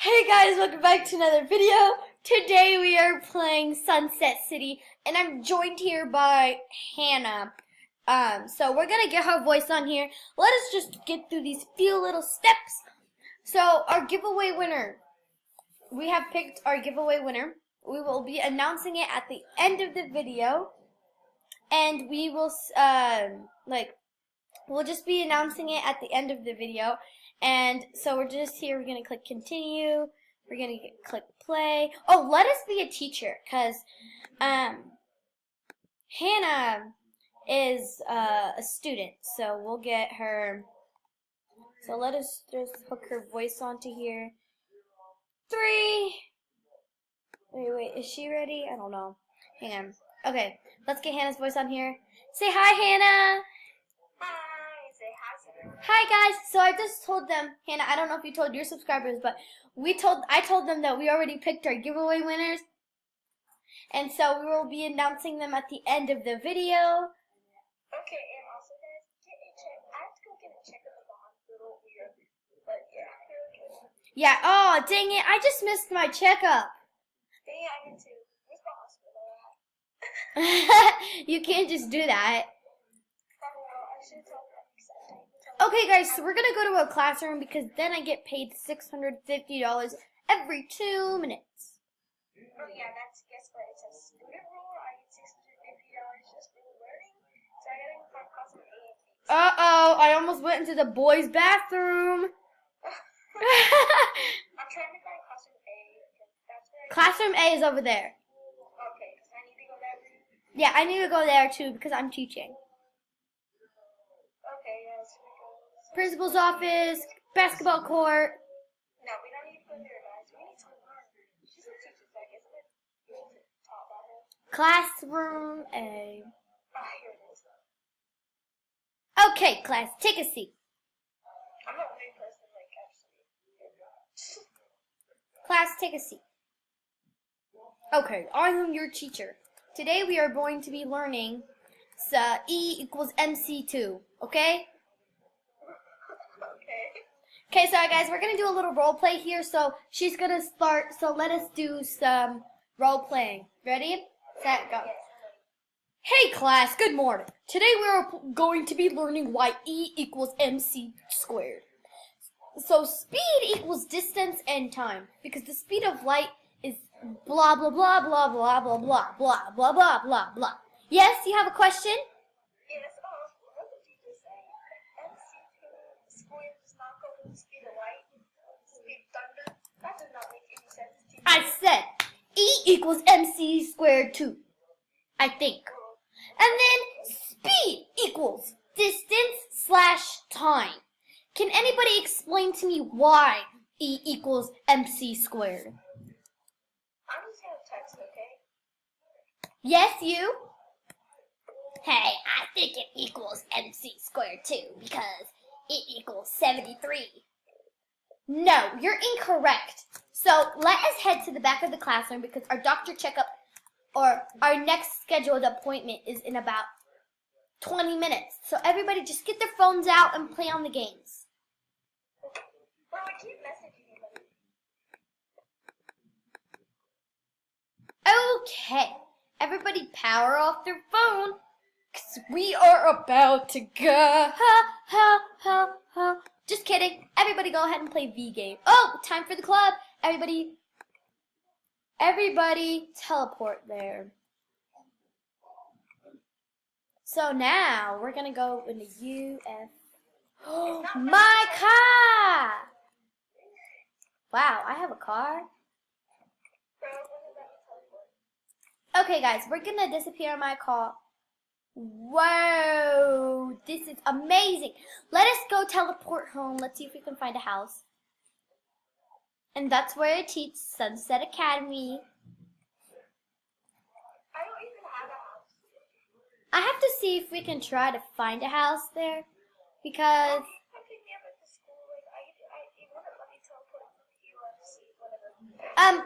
Hey guys, welcome back to another video. Today we are playing Sunset City and I'm joined here by Hannah. So we're gonna get her voice on here. Let us just get through these few little steps. So our giveaway winner, we have picked our giveaway winner. We will be announcing it at the end of the video. And we will, we'll just be announcing it at the end of the video. And so we're just here, we're going to click continue, we're going to click play. Oh, let us be a teacher, because Hannah is a student, so we'll get her, so let us just hook her voice onto here. Wait, is she ready? I don't know. Hang on. Okay, let's get Hannah's voice on here. Say hi, Hannah! Hi guys, so I just told them, Hannah, I don't know if you told your subscribers, but I told them that we already picked our giveaway winners. And so we will be announcing them at the end of the video. Okay, and also guys, get a check. I have to go get a check at the hospital here. But yeah, okay. Yeah, oh dang it, I just missed my checkup. Dang it, I need to. Where's the hospital at? You can't just do that. Oh, well, I should tell them. Okay guys, so we're gonna go to a classroom because then I get paid $650 every 2 minutes. Oh yeah, that's, guess what, it's a student rule. I get $650 just for learning. So I gotta go find classroom A and B. Uh-oh, I almost went into the boys' bathroom. I'm trying to find classroom A. That's where Classroom A is over there. Okay, so I need to go there. Yeah, I need to go there too because I'm teaching. Okay, yes, we go. Principal's office, basketball court. No, we don't need to go there, guys. We need to learn. She's a teacher, so I guess we need to talk about her. Classroom A. Ah, here it is. Okay, class, take a seat. I'm not a weird person, like, actually. Class, take a seat. Okay, I am your teacher. Today we are going to be learning E equals MC2, okay? Okay, so guys, we're going to do a little role play here, so she's going to start, so let us do some role playing. Ready? Set, go. Hey class, good morning. Today we are going to be learning why E equals MC squared. So speed equals distance and time, because the speed of light is blah, blah, blah, blah, blah, blah, blah, blah, blah, blah, blah, blah. Yes, you have a question? Yes, what did you just say? MC2 squared does not go with the speed of light? Speed of thunder? That does not make any sense to me. I said E equals MC squared 2, I think. And then speed equals distance slash time. Can anybody explain to me why E equals MC squared? I'm just gonna text, okay? Yes, you? Hey, I think it equals MC squared too because it equals 73. No, you're incorrect. So let us head to the back of the classroom because our doctor checkup or our next scheduled appointment is in about 20 minutes. So everybody just get their phones out and play on the games. Well, I keep messaging anybody. Okay, everybody power off their phone. Cause we are about to go. Just kidding. Everybody go ahead and play V game. Oh, time for the club. Everybody teleport there. So now we're gonna go into UF. Oh, my car! Wow, I have a car. Okay, guys, we're gonna disappear in my car. Whoa, this is amazing. Let us go teleport home. Let's see if we can find a house. And that's where I teach, Sunset Academy. I don't even have a house. I have to see if we can try to find a house there. Because I'm picking up at the school. Like, it wouldn't let me teleport from the UFC, whatever.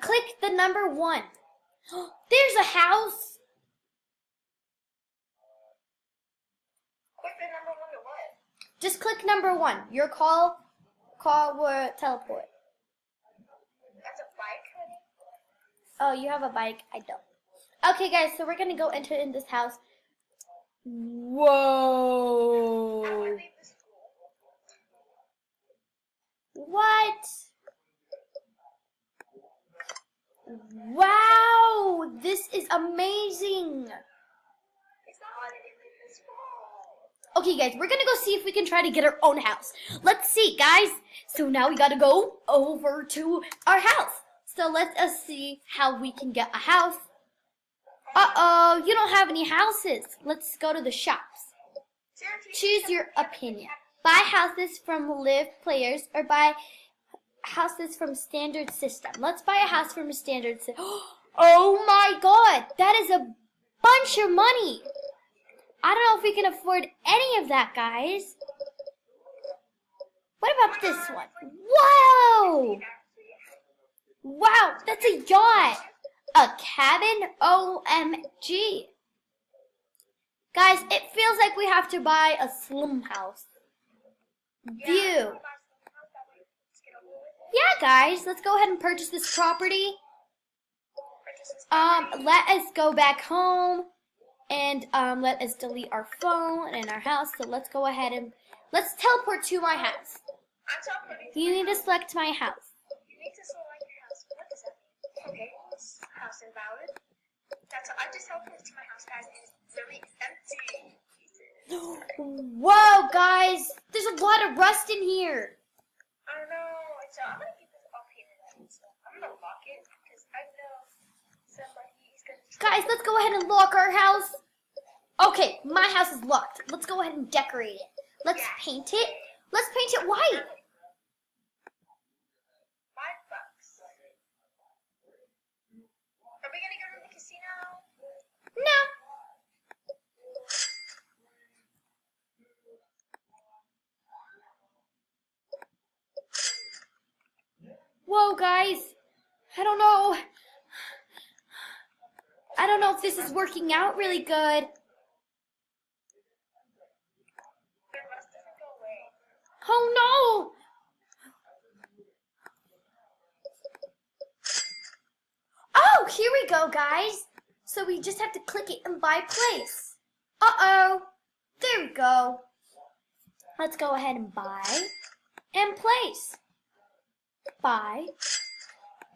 click the number 1. There's a house. Click the number 1 to what? Just click number 1. Your call will teleport. Oh, you have a bike. I don't. Okay, guys, so we're gonna go enter in this house. I Whoa! want to leave the school. What? Wow! This is amazing! It's not letting me leave the school. Okay, guys, we're gonna go see if we can try to get our own house. Let's see, guys. So now we gotta go over to our house. So let us see how we can get a house. Uh-oh, you don't have any houses. Let's go to the shops. Choose your opinion. Buy houses from Live Players or buy houses from Standard System. Let's buy a house from a Standard System. Oh my god, that is a bunch of money. I don't know if we can afford any of that, guys. What about this one? Whoa! Wow, that's a yacht. A cabin? OMG. Guys, it feels like we have to buy a slum house. View. Yeah, guys, let's go ahead and purchase this property. Let us go back home and let us delete our phone and our house. So let's go ahead and let's teleport to my house. You need to select my house. You need to select your house. What does that mean? Okay, this house invalid. That's all. I just teleported to my house, guys, and it's very empty. Whoa, guys, there's a lot of rust in here. I know. So I'm gonna keep this up here. So I'm gonna lock it because I know somebody's gonna. Guys, let's go ahead and lock our house. Okay, my house is locked. Let's go ahead and decorate it. Let's paint it. Let's paint it white. $5. Are we gonna go to the casino? No. Whoa, guys. I don't know. I don't know if this is working out really good. The rust doesn't go away. Oh, no. Oh, here we go, guys. So we just have to click it and buy place. Uh-oh. There we go. Let's go ahead and buy and place. Buy.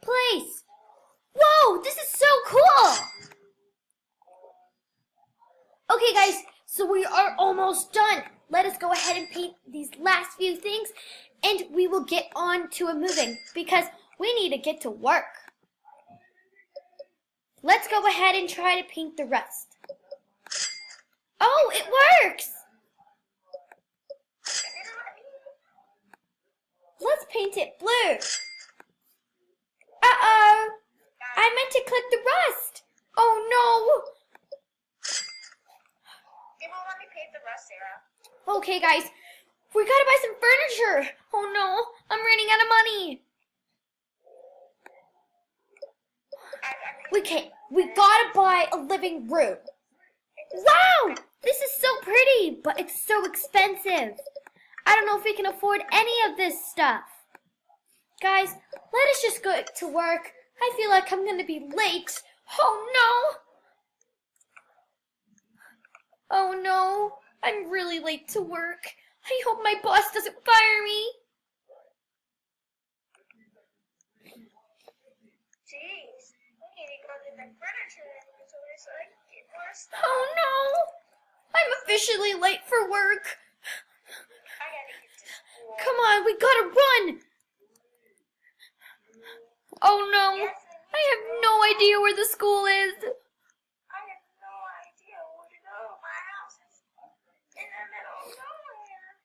Place. Whoa, this is so cool. Okay, guys, so we are almost done. Let us go ahead and paint these last few things, and we will get on to a moving because we need to get to work. Let's go ahead and try to paint the rest. Oh, it works. Let's paint it blue. Uh-oh. I meant to click the rust. Oh, no. It won't let me paint the rust, Sarah. Okay, guys. We gotta buy some furniture. Oh, no. I'm running out of money. We gotta buy a living room. Wow. This is so pretty, but it's so expensive. I don't know if we can afford any of this stuff. Guys, let us just go to work. I feel like I'm going to be late. Oh, no. Oh, no. I'm really late to work. I hope my boss doesn't fire me. Jeez, we need to go to the furniture inventory so I can get more stuff. Oh, no. I'm officially late for work. I gotta get to school. Come on, we gotta run. Oh, no. Yes, I have no idea where the school is. I have no idea where to go. My house is in the middle of nowhere.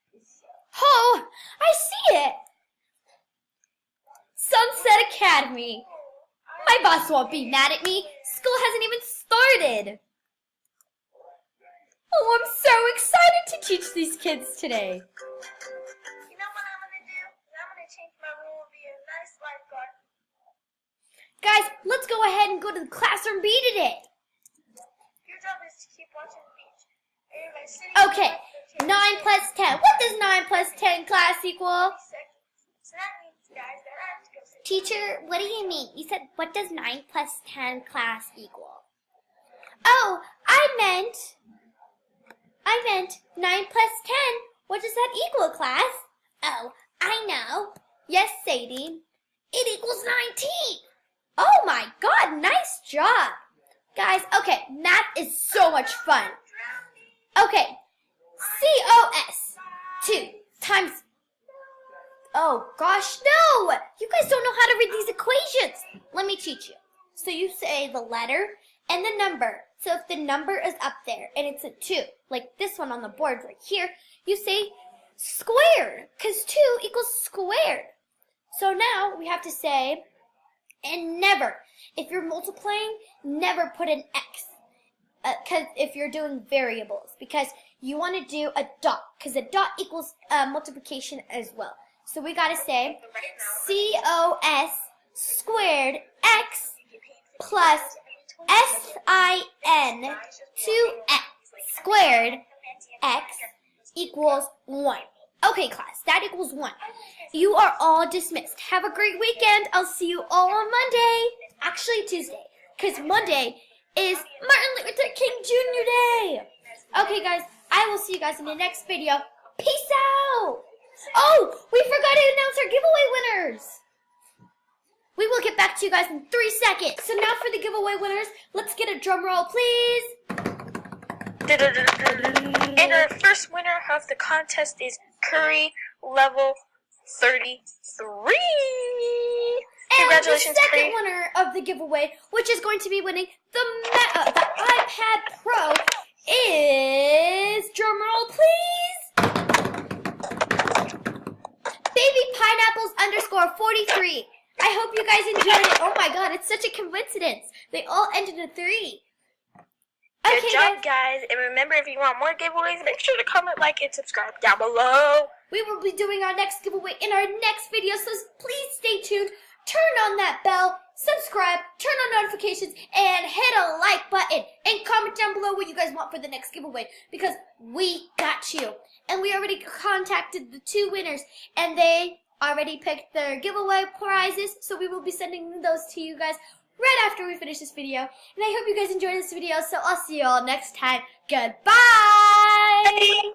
Oh, I see it. Sunset Academy. My boss won't be mad at me. School hasn't even started. Oh, I'm so excited to teach these kids today. You know what I'm gonna do? I'm gonna change my role and be a nice lifeguard. Guys, let's go ahead and go to the classroom B today. Your job is to keep watching the beach. Everybody sitting Okay, 9 plus 10. What does 9 plus 10 class equal? So that means, guys, that I have to go sit Teacher, what do you mean? You said, what does 9 plus 10 class equal? Oh, I meant 9 plus 10. What does that equal, class? Oh, I know. Yes, Sadie. It equals 19. Oh my God, nice job. Guys, okay, math is so much fun. Okay, COS 2 times, oh gosh, no! You guys don't know how to read these equations. Let me teach you. So you say the letter and the number. So if the number is up there and it's a 2, like this one on the board right here, you say squared, because 2 equals squared. So now we have to say, and never, if you're multiplying, never put an X. Because if you're doing variables, because you want to do a dot, because a dot equals multiplication as well. So we got to say COS squared X plus SIN 2X squared X equals 1. Okay, class, that equals 1. You are all dismissed. Have a great weekend. I'll see you all on Monday. Actually, Tuesday, because Monday is Martin Luther King Jr. Day. Okay, guys, I will see you guys in the next video. Peace out. Oh, we forgot to announce our giveaway winners. We will get back to you guys in 3 seconds. So now for the giveaway winners, let's get a drum roll, please. And our first winner of the contest is Curry level 33. Congratulations, and the second Curry. winner of the giveaway, which is going to be winning the iPad Pro, is, drum roll please, Baby Pineapples _ 43. I hope you guys enjoyed it. Oh my God, it's such a coincidence. They all ended in 3. Good job, guys. And remember, if you want more giveaways, make sure to comment, like, and subscribe down below. We will be doing our next giveaway in our next video, so please stay tuned. Turn on that bell, subscribe, turn on notifications, and hit a like button. And comment down below what you guys want for the next giveaway, because we got you. And we already contacted the 2 winners, and they already picked their giveaway prizes, so we will be sending those to you guys right after we finish this video. And I hope you guys enjoyed this video, so I'll see you all next time. Goodbye! Bye.